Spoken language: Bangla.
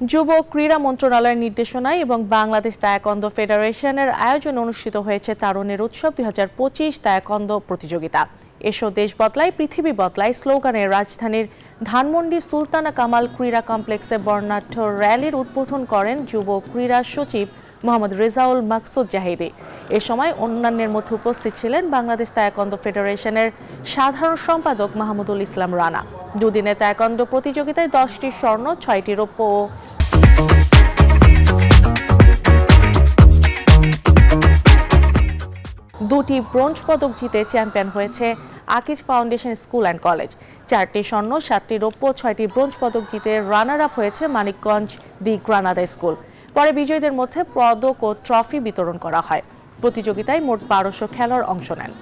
যুব ক্রীড়া মন্ত্রণালয়ের নির্দেশনায় এবং বাংলাদেশ তায়কোয়ান্দো ফেডারেশনের আয়োজনে অনুষ্ঠিত হয়েছে তারুণ্যের উৎসব 2025 তায়কোয়ান্দো প্রতিযোগিতা। এসো দেশ বদলায় পৃথিবী বদলায় স্লোগানে রাজধানীর ধানমন্ডি সুলতানা কামাল ক্রীড়া কমপ্লেক্সে বর্ণাঢ্য র্যালির উদ্বোধন করেন যুব ক্রীড়া সচিব মোহাম্মদ রেজাউল মাকসুদ জাহিদি। এ সময় অন্যান্যের মধ্যে উপস্থিত ছিলেন বাংলাদেশ তায়কোয়ান্দো ফেডারেশনের সাধারণ সম্পাদক মাহমুদুল ইসলাম রানা। দুদিনের তায়কোয়ান্দো প্রতিযোগিতায় 10টি স্বর্ণ, 6টি রৌপ্য ও 2টি ব্রোঞ্জ পদক জিতে চ্যাম্পিয়ন হয়েছে Akij foundation school and college. 4টি স্বর্ণ, 7টি রৌপ্য, 6টি ব্রোঞ্জ পদক জিতে রানার আপ হয়েছে মানিকগঞ্জ দি গ্রানাদা স্কুল। পরে বিজয়ীদের মধ্যে পদক ও ট্রফি বিতরণ করা হয়। প্রতিযোগিতায় মোট 1200 খেলোয়াড় অংশ নেন।